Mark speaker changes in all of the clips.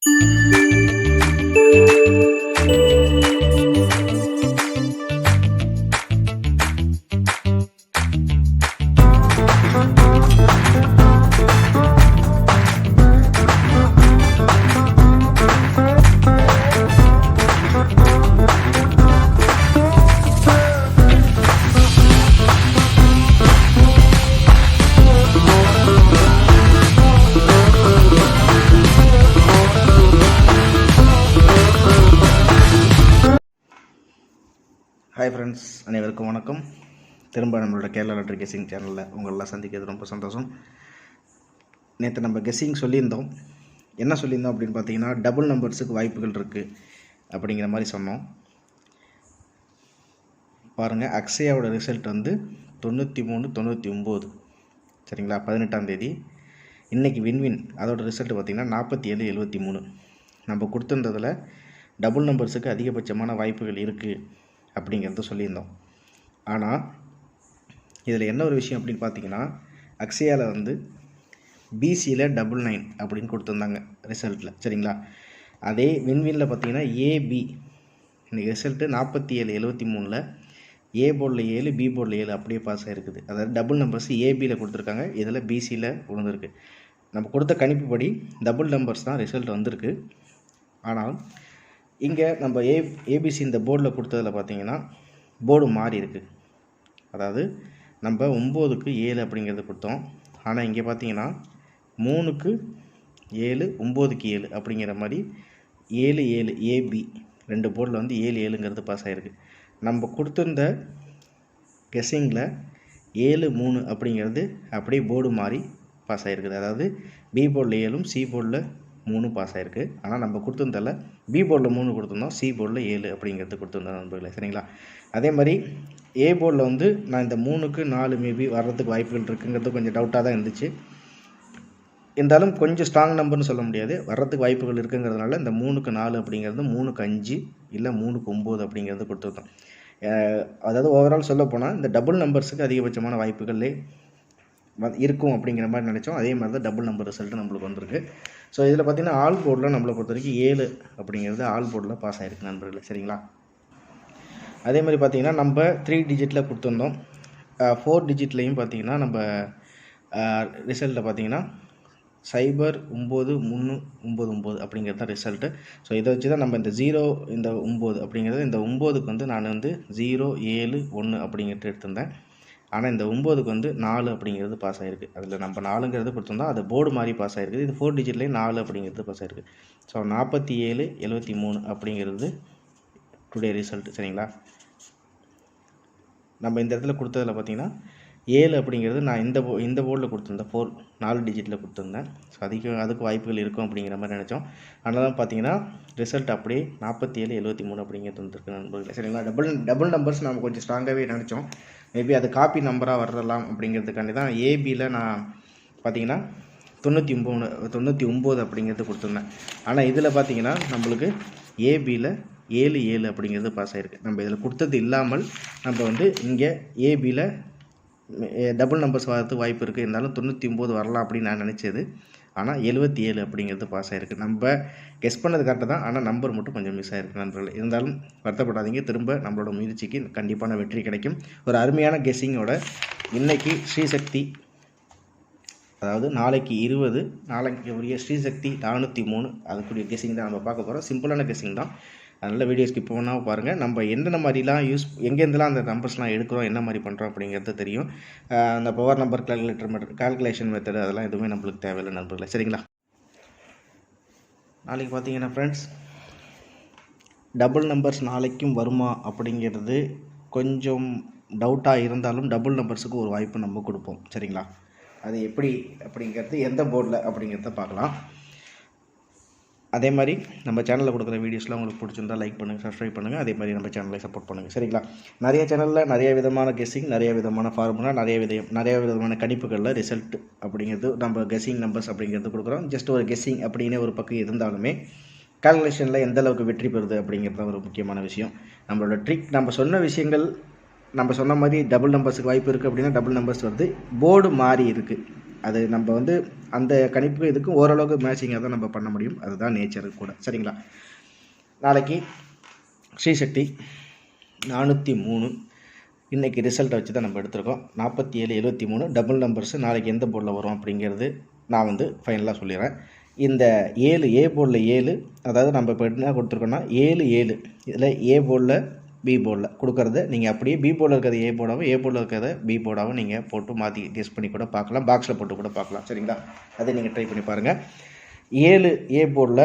Speaker 1: Hi friends, அனைவருக்கும் வணக்கம். திரும்ப நம்மளோட கேரளா லாட்டரி கெஸ்ஸிங் சேனலில் உங்களெல்லாம் சந்திக்கிறது ரொம்ப சந்தோஷம். நேற்று நம்ம கெஸ்ஸிங் சொல்லியிருந்தோம். என்ன சொல்லியிருந்தோம் அப்படின்னு பார்த்தீங்கன்னா, டபுள் நம்பர்ஸுக்கு வாய்ப்புகள் இருக்குது அப்படிங்கிற மாதிரி சொன்னோம். பாருங்கள், அக்ஷயாவோட ரிசல்ட் வந்து 93-99 சரிங்களா, 18ஆம் தேதி. இன்றைக்கி வின்வின் அதோட ரிசல்ட் பார்த்திங்கன்னா 47-73. நம்ம கொடுத்துருந்ததில் டபுள் நம்பர்ஸுக்கு அதிகபட்சமான வாய்ப்புகள் இருக்குது அப்படிங்கிறது சொல்லியிருந்தோம். ஆனால் இதில் என்ன ஒரு விஷயம் அப்படின்னு பார்த்தீங்கன்னா, அக்ஷயாவில் வந்து பிசியில் 99 அப்படின்னு கொடுத்துருந்தாங்க ரிசல்ட்டில் சரிங்களா. அதே வின்வினில் பார்த்தீங்கன்னா ஏபி இன்றைக்கி ரிசல்ட்டு 47-73 ஏ போர்டில் 7 பி போர்டில் 7 அப்படியே பாஸ் ஆகிருக்குது. அதாவது டபுள் நம்பர்ஸ் ஏபியில் கொடுத்துருக்காங்க, இதில் பிசியில் விழுந்திருக்கு. நம்ம கொடுத்த கணிப்புப்படி டபுள் நம்பர்ஸ் தான் ரிசல்ட் வந்திருக்கு. ஆனால் இங்கே நம்ம ஏபிசி இந்த போர்டில் கொடுத்ததில் பார்த்தீங்கன்னா போர்டு மாறி இருக்குது. அதாவது நம்ம 9க்கு 7 அப்படிங்கிறது கொடுத்தோம். ஆனால் இங்கே பார்த்தீங்கன்னா 3க்கு 7 9க்கு 7 அப்படிங்கிற மாதிரி 7-7 ஏபி ரெண்டு போர்டில் வந்து 7-7ங்கிறது பாஸ் ஆகிருக்கு. நம்ம கொடுத்துருந்த கெஸ்ஸிங்கில் 7-3 அப்படிங்கிறது அப்படியே போர்டு மாறி பாஸ் ஆகிருக்குது. அதாவது பி போர்டில் 7ம் சி போர்டில் 3 பாஸ் ஆகிருக்கு. ஆனால் நம்ம கொடுத்துருந்தால பி போர்டில் 3 கொடுத்துருந்தோம், சி போர்டில் 7 அப்படிங்கிறது கொடுத்துருந்தோம் நண்பர்களே சரிங்களா. அதே மாதிரி ஏ போர்டில் வந்து நான் இந்த 3க்கு 4 மேபி வர்றதுக்கு வாய்ப்புகள் இருக்குங்கிறது கொஞ்சம் டவுட்டாக தான் இருந்துச்சு. இருந்தாலும் கொஞ்சம் ஸ்ட்ராங் நம்பர்னு சொல்ல முடியாது, வர்றதுக்கு வாய்ப்புகள் இருக்குங்கிறதுனால இந்த 3க்கு 4 அப்படிங்கிறது 3க்கு 5 இல்லை 3க்கு 9 அப்படிங்கிறது கொடுத்துருந்தோம். அதாவது ஓவரால் சொல்ல போனால் இந்த டபுள் நம்பர்ஸுக்கு அதிகபட்சமான வாய்ப்புகளே இருக்கும் அப்படிங்கிற மாதிரி நினச்சோம். அதே மாதிரி தான் டபுள் நம்பர் ரிசல்ட்டு நம்மளுக்கு வந்திருக்கு. ஸோ இதில் பார்த்திங்கன்னா ஆல் போர்டில் நம்மளை பொறுத்த வரைக்கும் 7 அப்படிங்கிறது ஆல் போர்டில் பாஸ் ஆகிருக்கு நண்பர்களே சரிங்களா. அதே மாதிரி பார்த்திங்கன்னா நம்ம 3 டிஜிட்டில் கொடுத்துருந்தோம். 4 டிஜிட்லேயும் பார்த்திங்கன்னா நம்ம ரிசல்ட்டில் பார்த்திங்கன்னா 0-9-3-9-9 அப்படிங்கிறது தான் ரிசல்ட்டு. ஸோ இதை வச்சு தான் நம்ம இந்த 0 இந்த 9 அப்படிங்கிறது இந்த 9க்கு வந்து நான் வந்து 0-7-1 அப்படிங்கிறது எடுத்திருந்தேன். ஆனால் இந்த 9க்கு வந்து 4 அப்படிங்கிறது பாஸ் ஆகிருக்கு. அதில் நம்ம 4ங்கிறது கொடுத்துருந்தோம், அது போர்டு மாதிரி பாஸ் ஆகிருக்குது. இது 4 டிஜிட்லேயே 4 அப்படிங்கிறது பாஸ் ஆகிருக்கு. ஸோ 47-73 அப்படிங்கிறது டுடே ரிசல்ட் சரிங்களா. நம்ம இந்த இடத்துல கொடுத்ததில் பார்த்திங்கன்னா 7 அப்படிங்கிறது நான் இந்த போர்டில் கொடுத்துருந்தேன், 4 டிஜிட்டில் கொடுத்துருந்தேன். ஸோ அதுக்கு வாய்ப்புகள் இருக்கும் அப்படிங்கிற மாதிரி நினச்சோம். அதனால பார்த்திங்கன்னா ரிசல்ட் அப்படியே 47-73 அப்படிங்கிறது வந்துருக்கு நண்பர்களே சரிங்களா. டபுள் நம்பர்ஸ் நம்ம கொஞ்சம் ஸ்ட்ராங்காகவே நினச்சோம். மேபி அது காப்பி நம்பராக வரலாம் அப்படிங்கிறதுக்காண்டி தான் ஏபியில் நான் பார்த்திங்கன்னா 99 அப்படிங்கிறது கொடுத்துருந்தேன். ஆனால் இதில் பார்த்திங்கன்னா நம்மளுக்கு ஏபியில் 7-7 அப்படிங்கிறது பாஸ் ஆகிருக்கு. நம்ம இதில் கொடுத்தது இல்லாமல் நம்ம வந்து இங்கே ஏபியில் டபுள் நம்பர்ஸ் வரதுக்கு வாய்ப்பு இருக்குது. இருந்தாலும் 99 வரலாம் அப்படின்னு நான் நினச்சது. ஆனால் 77 அப்படிங்கிறது பாஸ் ஆகிருக்கு. நம்ம கெஸ் பண்ணது கரெக்டாக தான், ஆனால் நம்பர் மட்டும் கொஞ்சம் மிஸ் ஆகிருக்கு நண்பர்கள். இருந்தாலும் வருத்தப்படாதீங்க, திரும்ப நம்மளோட முயற்சிக்கு கண்டிப்பான வெற்றி கிடைக்கும். ஒரு அருமையான கெஸ்ஸிங்கோட இன்றைக்கி ஸ்ரீசக்தி, அதாவது நாளைக்கு 20, நாளைக்கு உரிய ஸ்ரீசக்தி 403 அதுக்குரிய கெஸ்ஸிங் தான் நம்ம பார்க்க போகிறோம். சிம்பிளான கெஸ்ஸிங் தான், அதனால் வீடியோ ஸ்கிப் பண்ணாமல் பாருங்கள். நம்ம எந்தெந்த மாதிரிலாம் எங்கேருந்துலாம் அந்த நம்பர்ஸ்லாம் எடுக்கிறோம், என்ன மாதிரி பண்ணுறோம் அப்படிங்கிறது தெரியும். அந்த பவர் நம்பர் கால்குலேஷன் மெத்தடு அதெல்லாம் எதுவுமே நம்மளுக்கு தேவையில்லை நண்பர்களே சரிங்களா. நாளைக்கு பார்த்தீங்கன்னா ஃப்ரெண்ட்ஸ், டபுள் நம்பர்ஸ் நாளைக்கும் வருமா அப்படிங்கிறது கொஞ்சம் டவுட்டாக இருந்தாலும் டபுள் நம்பர்ஸுக்கு ஒரு வாய்ப்பு நம்ம கொடுப்போம் சரிங்களா. அது எப்படி அப்படிங்கிறது எந்த போர்டில் அப்படிங்கிறத பார்க்கலாம். அதே மாதிரி நம்ம சேனலில் கொடுக்குற வீடியோஸ்லாம் உங்களுக்கு பிடிச்சிருந்தால் லைக் பண்ணுங்கள், சப்ஸ்கிரைப் பண்ணுங்கள். அதே மாதிரி நம்ம சேனலை சப்போர்ட் பண்ணுங்கள் சரிங்களா. நிறைய சேனலில் நிறைய விதமான கெஸ்ஸிங், நிறைய விதமான ஃபார்முலா, நிறைய விதமான கணிப்புகளில் ரிசல்ட் அப்படிங்கிறது நம்ம கெஸ்ஸிங் நம்பர்ஸ் அப்படிங்கிறது கொடுக்குறோம். ஜஸ்ட் ஒரு கெஸ்ஸிங் அப்படின்னு ஒரு பக்கம் இருந்தாலுமே கால்குலேஷனில் எந்த அளவுக்கு வெற்றி பெறுது அப்படிங்கிறது ஒரு முக்கியமான விஷயம். நம்மளோட ட்ரிக், நம்ம சொன்ன விஷயங்கள், நம்ம சொன்ன மாதிரி டபுள் நம்பர்ஸுக்கு வாய்ப்பு இருக்குது அப்படின்னா டபுள் நம்பர்ஸ் வருது. போர்டு மாறி இருக்குது, அது நம்ம வந்து அந்த கணிப்புக்கு இதுக்கும் ஓரளவுக்கு மேட்சிங்காக தான் நம்ம பண்ண முடியும். அதுதான் நேச்சரு கூட. சரிங்களா? நாளைக்கு ஸ்ரீசக்தி 403 இன்றைக்கி ரிசல்ட்டை வச்சு தான் நம்ம எடுத்திருக்கோம். 47 73 டபுள் நம்பர்ஸு நாளைக்கு எந்த போர்டில் வரும் அப்படிங்கிறது நான் வந்து ஃபைனலாக சொல்லிடுறேன். இந்த 7 ஏ போர்டில் 7, அதாவது நம்ம இப்போ என்ன கொடுத்துருக்கோன்னா 7 7 இதில் ஏ போர்டில் பி போர்டில் கொடுக்குறது நீங்கள் அப்படியே பி போர்டில் இருக்கிறது ஏ போர்டாகவும் ஏ போர்டில் இருக்கிறத பி போர்டாகவும் நீங்கள் போட்டு மாற்றி டெஸ்ட் பண்ணி கூட பார்க்கலாம், பாக்ஸில் போட்டு கூட பார்க்கலாம். சரிங்களா? அதை நீங்கள் ட்ரை பண்ணி பாருங்கள். 7 ஏ போர்டில்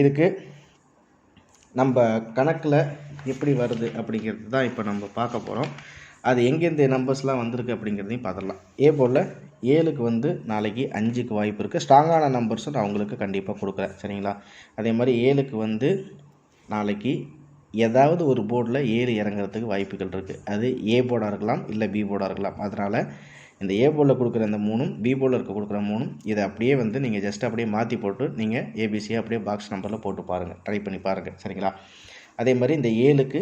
Speaker 1: இதுக்கு நம்ம கணக்கில் எப்படி வருது அப்படிங்கிறது தான் இப்போ நம்ம பார்க்க போகிறோம். அது எங்கேருந்து நம்பர்ஸ்லாம் வந்திருக்கு அப்படிங்கிறதையும் பார்த்துடலாம். ஏ போர்டில் 7க்கு வந்து நாளைக்கு 5க்கு வாய்ப்பு இருக்குது. ஸ்ட்ராங்கான நம்பர்ஸும் நான் உங்களுக்கு கண்டிப்பாக கொடுக்குறேன். சரிங்களா? அதே மாதிரி 7க்கு வந்து நாளைக்கு ஏதாவது ஒரு போர்டில் 7 இறங்குறதுக்கு வாய்ப்புகள் இருக்குது. அது ஏ போர்டாக இருக்கலாம், இல்லை பி போர்டாக இருக்கலாம். அதனால் இந்த ஏ போர்டில் கொடுக்குற இந்த 3ம் பி போர்டில் இருக்க கொடுக்குற 3ம் இதை அப்படியே வந்து நீங்கள் ஜஸ்ட் அப்படியே மாற்றி போட்டு நீங்கள் ஏபிசியை அப்படியே பாக்ஸ் நம்பரில் போட்டு பாருங்கள், ட்ரை பண்ணி பாருங்கள். சரிங்களா? அதே மாதிரி இந்த 7க்கு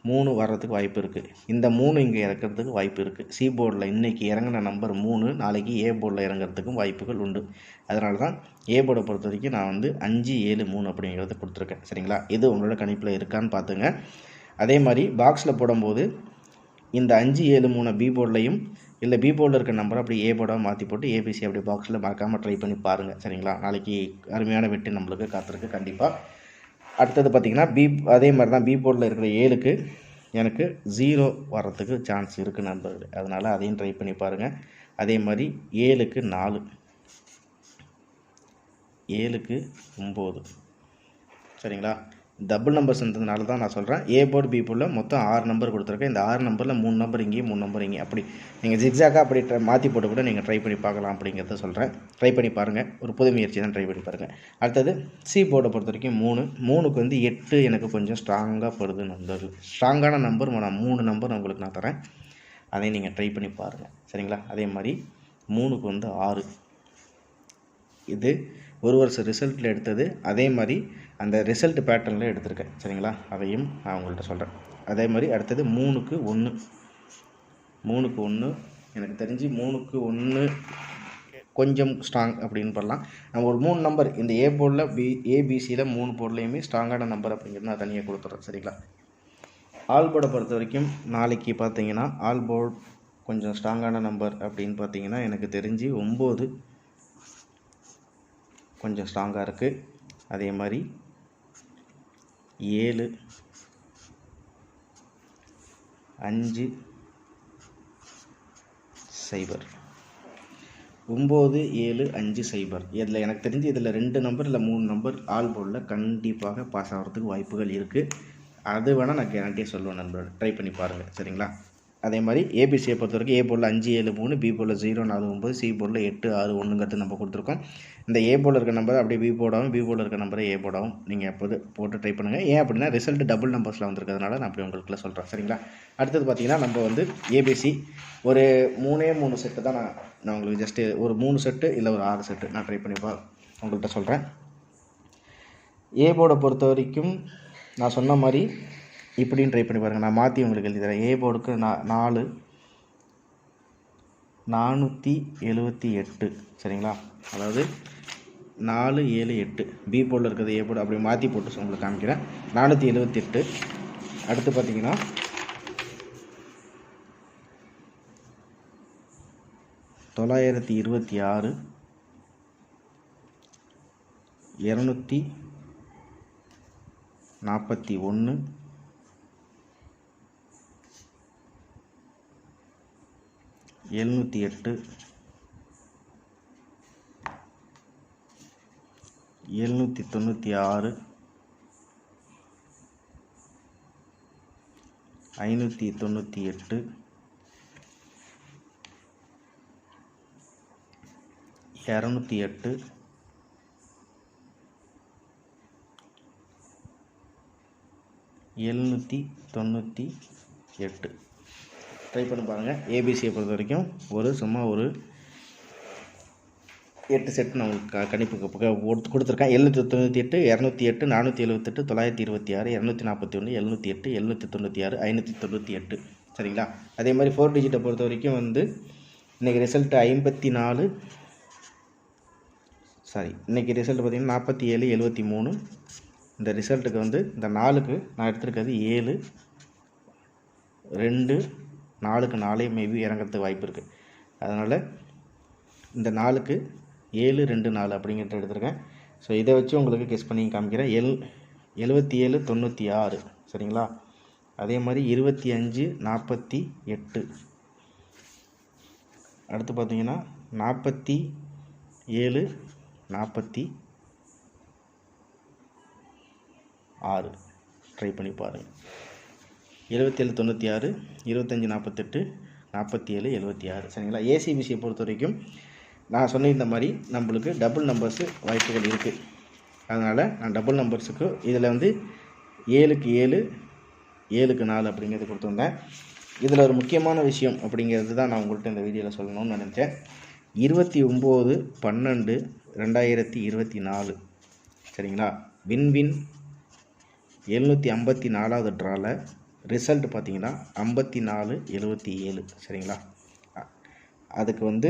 Speaker 1: 3 வர்றதுக்கு வாய்ப்பு இருக்குது. இந்த 3 இங்கே இறக்கிறதுக்கு வாய்ப்பு இருக்குது. சி போர்டில் இன்றைக்கி இறங்கின நம்பர் 3 நாளைக்கு ஏ போர்டில் இறங்குறதுக்கும் வாய்ப்புகள் உண்டு. அதனால தான் ஏ போர்டை பொறுத்த வரைக்கும் நான் வந்து 5 7 3 அப்படிங்கிறத கொடுத்துருக்கேன். சரிங்களா? இது உங்களோட கணிப்பில் இருக்கான்னு பார்த்துங்க. அதே மாதிரி பாக்ஸில் போடும்போது இந்த 5 7 3 பி போர்ட்லையும் இல்லை பி போர்டில் இருக்க நம்பரை அப்படி ஏ போர்டாக மாற்றி போட்டு ஏபிசி அப்படி பாக்ஸில் மறக்காமல் ட்ரை பண்ணி பாருங்கள். சரிங்களா? நாளைக்கு அருமையான வெற்றி நம்மளுக்கு காத்திருக்கு கண்டிப்பாக. அடுத்தது பார்த்திங்கன்னா அதே மாதிரி தான் பி போர்டில் இருக்கிற 7க்கு எனக்கு 0 வர்றதுக்கு சான்ஸ் இருக்குது நண்பர்கள். அதனால் அதையும் ட்ரை பண்ணி பாருங்கள். அதே மாதிரி 7க்கு 4, 7க்கு 9. சரிங்களா? டபுள் நம்பர்ஸ் இருந்ததுனால தான் நான் சொல்கிறேன். ஏ போர்டு பி போர்டில் மொத்தம் 6 நம்பர் கொடுத்துருக்கேன். இந்த 6 நம்பரில் 3 நம்பர் இங்கேயும் 3 நம்பர் இங்கே அப்படி நீங்கள் ஜிக்ஸாக்காக அப்படி மாற்றி போட்டு கூட நீங்கள் ட்ரை பண்ணி பார்க்கலாம் அப்படிங்கிறத சொல்கிறேன். ட்ரை பண்ணி பாருங்கள். ஒரு புது முயற்சி தான், ட்ரை பண்ணி பாருங்கள். அடுத்தது சி போர்டை பொறுத்த வரைக்கும் 3க்கு வந்து 8 எனக்கு கொஞ்சம் ஸ்ட்ராங்காக படுது நம்பர். ஸ்ட்ராங்கான நம்பர் நான் 3 நம்பர் உங்களுக்கு நான் தரேன். அதை நீங்கள் ட்ரை பண்ணி பாருங்கள். சரிங்களா? அதே மாதிரி 3க்கு வந்து 6. இது ஒரு வருஷம் ரிசல்ட்டில் எடுத்தது. அதே மாதிரி அந்த ரிசல்ட் பேட்டர்னில் எடுத்திருக்கேன். சரிங்களா? அதையும் நான் உங்கள்கிட்ட சொல்கிறேன். அதே மாதிரி அடுத்தது 3க்கு 1. 3க்கு 1 எனக்கு தெரிஞ்சு 3க்கு 1 கொஞ்சம் ஸ்ட்ராங் அப்படின்னு பண்ணலாம். நம்ம ஒரு 3 நம்பர் இந்த ஏ போர்டில் ஏபிசியில் 3 போர்ட்லேயுமே ஸ்ட்ராங்கான நம்பர் அப்படிங்கிறது நான் தனியாக கொடுத்துட்றேன். சரிங்களா? ஆல் போர்டை பொறுத்த வரைக்கும் நாளைக்கு பார்த்தீங்கன்னா ஆல் போர்டு கொஞ்சம் ஸ்ட்ராங்கான நம்பர் அப்படின்னு பார்த்தீங்கன்னா எனக்கு தெரிஞ்சு 9 கொஞ்சம் ஸ்ட்ராங்காக இருக்குது. அதே மாதிரி 7 5 0 9 7 5 0. இதில் எனக்கு தெரிஞ்சு இதில் 2 நம்பர் இல்லை 3 நம்பர் ஆல் போர்டில் கண்டிப்பாக பாஸ் ஆகிறதுக்கு வாய்ப்புகள் இருக்குது. அது வேணால் நான் கேரண்டியாக சொல்லுவேன் நண்பர். ட்ரை பண்ணி பாருங்கள். சரிங்களா? அதே மாதிரி ஏபிசியை பொறுத்த வரைக்கும் ஏ போர்டில் 5 7 3, பி போர்டில் 0 4 9, சி போர்டில் 8 6 1ங்கிறது நம்ம கொடுத்துருக்கோம். இந்த ஏ போர்டில் இருக்க நம்பர் அப்படியே பி போர்டாகவும் பி போர்டில் இருக்க நம்பரை ஏ போர்டாகவும் நீங்கள் எப்போது போட்டு ட்ரை பண்ணுங்கள். ஏன் அப்படின்னா ரிசல்ட் டபுள் நம்பர்ஸில் வந்திருக்கிறதுனால நான் அப்படி உங்களுக்குள்ள சொல்கிறேன். சரிங்களா? அடுத்தது பார்த்தீங்கன்னா நம்ம வந்து ஏபிசி ஒரு 3 செட்டு தான் நான் உங்களுக்கு ஜஸ்ட்டு ஒரு 3 செட்டு இல்லை ஒரு 6 செட்டு நான் ட்ரை பண்ணி உங்கள்கிட்ட சொல்கிறேன். ஏ போர்டை பொறுத்த வரைக்கும் நான் சொன்ன மாதிரி இப்படின்னு ட்ரை பண்ணி பாருங்கள். நான் மாற்றி உங்களுக்கு எழுதி தரேன். ஏ போர்டுக்கு 4 478. சரிங்களா? அதாவது 4 7 8. பி போர்டில் இருக்கிறது ஏ போர்டு அப்படி மாற்றி போட்டு உங்களுக்கு காமிக்கிறேன். 478. அடுத்து பார்த்தீங்கன்னா 926 241 708 796 598 208 798. ட்ரை பண்ணி பாருங்கள். ஏபிசியை பொறுத்த வரைக்கும் சும்மா ஒரு 8 செட் நான் உங்களுக்கு கணிப்புக்கு கொடுத்துருக்கேன். 798 208 478 926 241 708 796 598. சரிங்களா? அதே மாதிரி 4 டிஜிட்டை பொறுத்த வரைக்கும் வந்து இன்றைக்கி ரிசல்ட்டு 54 சாரி இன்றைக்கி ரிசல்ட் பார்த்திங்கன்னா 4773. இந்த ரிசல்ட்டுக்கு வந்து இந்த 4க்கு நான் எடுத்துருக்கிறது 7 2 4க்கு 4 மேபி இறங்கிறதுக்கு வாய்ப்பு இருக்குது. அதனால் இந்த 4க்கு 7 2 4 அப்படிங்கிறத எடுத்துருக்கேன். ஸோ இதை வச்சு உங்களுக்கு கெஸ் பண்ணி காமிக்கிறேன். 77 96 சரிங்களா. அதே மாதிரி 25 48. அடுத்து பார்த்தீங்கன்னா 47 46 ட்ரை பண்ணி பாருங்கள். 77 96 25 48 47 76 சரிங்களா. ஏசிபிசியை பொறுத்த வரைக்கும் நான் சொன்னிருந்த மாதிரி நம்மளுக்கு டபுள் நம்பர்ஸு வாய்ப்புகள் இருக்குது. அதனால் நான் டபுள் நம்பர்ஸுக்கு இதில் வந்து 7க்கு 7 7க்கு 4 அப்படிங்கிறது கொடுத்துருந்தேன். இதில் ஒரு முக்கியமான விஷயம் அப்படிங்கிறது தான் நான் உங்கள்கிட்ட இந்த வீடியோவில் சொல்லணும்னு நினச்சேன். 29/12/2024 சரிங்களா. வின்வின் 754வது ட்ராவில் ரிசல்ட் பார்த்திங்கன்னா 54/77 சரிங்களா. அதுக்கு வந்து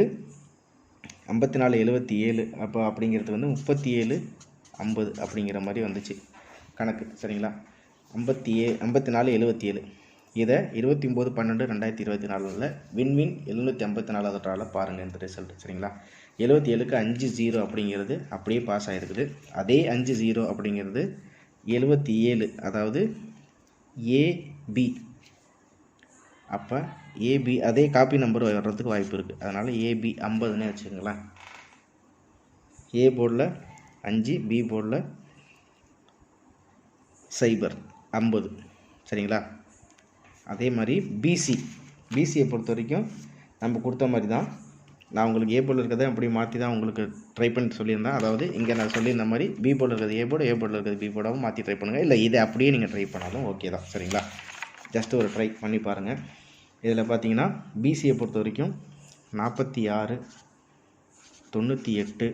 Speaker 1: 54/77 அப்போ அப்படிங்கிறது வந்து 37/50 அப்படிங்கிற மாதிரி வந்துச்சு கணக்கு சரிங்களா. 54/77 இதை 29/12/2024 வின்வின் 754வது ட்ராவில் பாருங்கள் இந்த ரிசல்ட் சரிங்களா. 77க்கு 5-0 அப்படிங்கிறது அப்படியே பாஸ் ஆகிருக்குது. அதே 5-0 அப்படிங்கிறது 77 அதாவது ஏபி. அப்போ ஏபி அதே காப்பி நம்பர் வர்றதுக்கு வாய்ப்பு இருக்குது. அதனால் ஏபி 50ன்னு வச்சுக்கோங்களேன். ஏ போர்டில் 5 பி போர்டில் 0 50 சரிங்களா. அதே மாதிரி பிசியை பொறுத்த வரைக்கும் நம்ம கொடுத்த மாதிரி தான். நான் உங்களுக்கு ஏ போர்டில் இருக்கிறத அப்படி மாற்றி தான் உங்களுக்கு ட்ரை பண்ணி சொல்லியிருந்தேன். அதாவது இங்கே நான் சொல்லியிருந்த மாதிரி பி போர்டில் இருக்கிறது ஏ போர்டில் இருக்கிறது பி போர்டாகவும் மாற்றி ட்ரை பண்ணுங்கள். இல்லை இதை அப்படியே நீங்கள் ட்ரை பண்ணாலும் ஓகே தான் சரிங்களா. ஜஸ்ட் ஒரு ட்ரை பண்ணி பாருங்கள். இதில் பார்த்தீங்கன்னா பிசியை பொறுத்த வரைக்கும் 46 98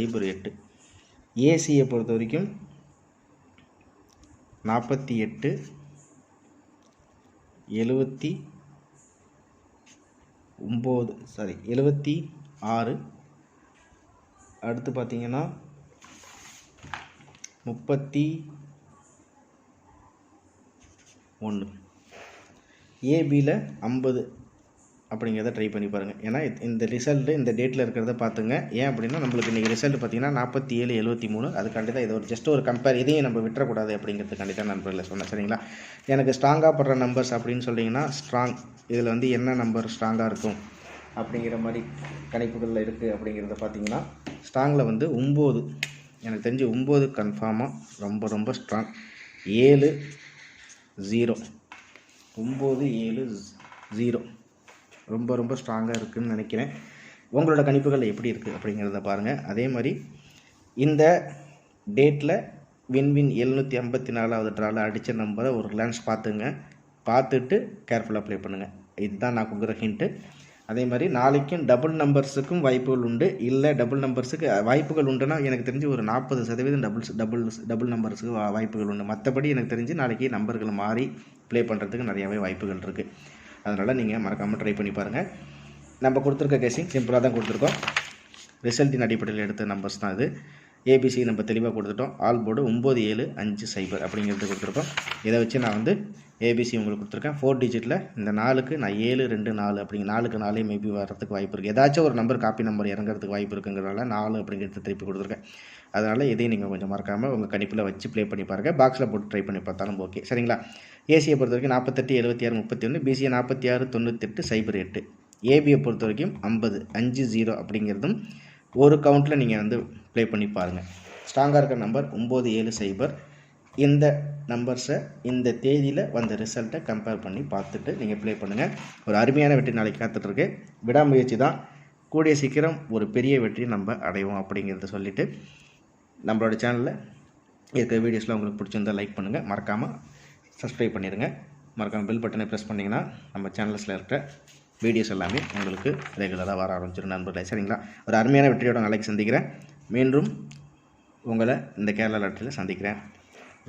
Speaker 1: 08. ஏசியை பொறுத்த வரைக்கும் 48 76. அடுத்து பார்த்தீங்கன்னா 31. ஏபியில் 50 அப்படிங்கிறத ட்ரை பண்ணி பாருங்கள். ஏன்னா இந்த ரிசல்ட்டு இந்த டேட்டில் இருக்கிறத பார்த்துங்க. ஏன் அப்படின்னா நம்மளுக்கு இன்றைக்கி ரிசல்ட் பார்த்திங்கன்னா 47/73. அதுக்காண்டி தான் இது ஒரு ஜஸ்ட் ஒரு கம்பேர், இதையும் நம்ம விட்டுறக்கூடாது அப்படிங்கிறதுக்காண்டி தான் நண்பர்களை சொன்னேன் சரிங்களா. எனக்கு ஸ்ட்ராங்காக படுற நம்பர்ஸ் அப்படின்னு சொல்லிங்கன்னா ஸ்ட்ராங் இதில் வந்து என்ன நம்பர் ஸ்ட்ராங்காக இருக்கும் அப்படிங்கிற மாதிரி கணிப்புகளில் இருக்குது அப்படிங்கிறத பார்த்திங்கன்னா ஸ்ட்ராங்கில் வந்து 9 எனக்கு தெரிஞ்சு 9 கன்ஃபார்மாக ரொம்ப ரொம்ப ஸ்ட்ராங். 7 0 9 7 0 ரொம்ப ரொம்ப ஸ்ட்ராங்காக இருக்குதுன்னு நினைக்கிறேன். உங்களோட கணிப்புகள் எப்படி இருக்குது அப்படிங்கிறத பாருங்கள். அதே மாதிரி இந்த டேட்டில் வின்வின் 754வது ட்ராவில் அடித்த நம்பரை ஒரு கிளான்ஸ் பார்த்துட்டு கேர்ஃபுல்லாக ப்ளே பண்ணுங்கள். இதுதான் நான் கொடுக்குற ஹிண்ட்டு. அதே மாதிரி நாளைக்கும் டபுள் நம்பர்ஸுக்கும் வாய்ப்புகள் உண்டு. இல்லை டபுள் நம்பர்ஸுக்கு வாய்ப்புகள் உண்டுன்னா எனக்கு தெரிஞ்சு ஒரு 40% டபுள் நம்பர்ஸுக்கு வாய்ப்புகள் உண்டு. மற்றபடி எனக்கு தெரிஞ்சு நாளைக்கு நம்பர்கள் மாறி ப்ளே பண்ணுறதுக்கு நிறையாவே வாய்ப்புகள் இருக்குது. அதனால் நீங்கள் மறக்காமல் ட்ரை பண்ணி பாருங்கள். நம்ம கொடுத்துருக்க கெஸ்ஸிங் சிம்பிளாக தான் கொடுத்துருக்கோம். ரிசல்ட்டின் அடிப்படையில் எடுத்த நம்பர்ஸ் தான் இது. ஏபிசி நம்ம தெளிவாக கொடுத்துட்டோம். ஆல் போர்டு 9750 அப்படிங்கிறது கொடுத்துருக்கோம். இதை வச்சு நான் வந்து ஏபிசி உங்களுக்கு கொடுத்துருக்கேன். 4 டிஜிட்டில் இந்த 4க்கு நான் 7 2 4 அப்படிங்க 4க்கு 4 மேபி வர்றதுக்கு வாய்ப்பு இருக்குது. ஏதாச்சும் ஒரு நம்பர் காப்பி நம்பர் இறங்கிறதுக்கு வாய்ப்பு இருக்குங்கிறனால 4 அப்படிங்கிறது திருப்பி கொடுத்துருக்கேன். அதனால் இதையும் நீங்கள் கொஞ்சம் மறக்காமல் உங்கள் கணிப்பில் வச்சு ப்ளே பண்ணி பாருங்கள். பாக்ஸில் போட்டு ட்ரை பண்ணி பார்த்தாலும் ஓகே சரிங்களா. ஏசியை பொறுத்த வரைக்கும் 48 76 31. பிசியை 46 98 08. ஏபியை பொறுத்த வரைக்கும் 50 5-0 அப்படிங்கிறதும் ஒரு கவுண்ட்டில் நீங்கள் வந்து ப்ளே பண்ணி பாருங்கள். ஸ்ட்ராங்காக இருக்கிற நம்பர் 97 இந்த நம்பர்ஸை இந்த தேதியில் வந்த ரிசல்ட்டை கம்பேர் பண்ணி பார்த்துட்டு நீங்கள் ப்ளே பண்ணுங்கள். ஒரு அருமையான வெற்றி நாளைக்கு காத்துட்ருக்கு. விடாமுயற்சி தான். கூடிய சீக்கிரம் ஒரு பெரிய வெற்றியை நம்ம அடைவோம் அப்படிங்கிறத சொல்லிவிட்டு நம்மளோட சேனலில் இருக்கிற வீடியோஸில் உங்களுக்கு பிடிச்சிருந்தால் லைக் பண்ணுங்கள். மறக்காமல் சப்ஸ்கிரைப் பண்ணிடுங்க. மறக்காமல் பெல் பட்டனை ப்ரெஸ் பண்ணிங்கன்னா நம்ம சேனல்ஸில் இருக்கிற வீடியோஸ் எல்லாமே உங்களுக்கு ரெகுலராக வர ஆரம்பிச்சிடும் நண்பர்களே சரிங்களா. ஒரு அருமையான வெற்றியோட நாளைக்கு சந்திக்கிறேன். மீண்டும் உங்களை இந்த கேரளா லாட்டரியில் சந்திக்கிறேன்.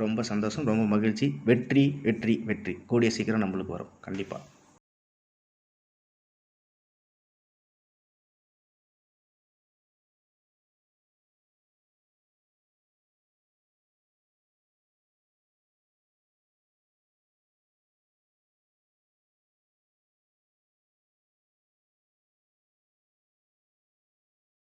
Speaker 1: ரொம்ப சந்தோஷம், ரொம்ப மகிழ்ச்சி. வெற்றி வெற்றி வெற்றி கூடிய சீக்கிரம் நம்மளுக்கு வரும் கண்டிப்பாக.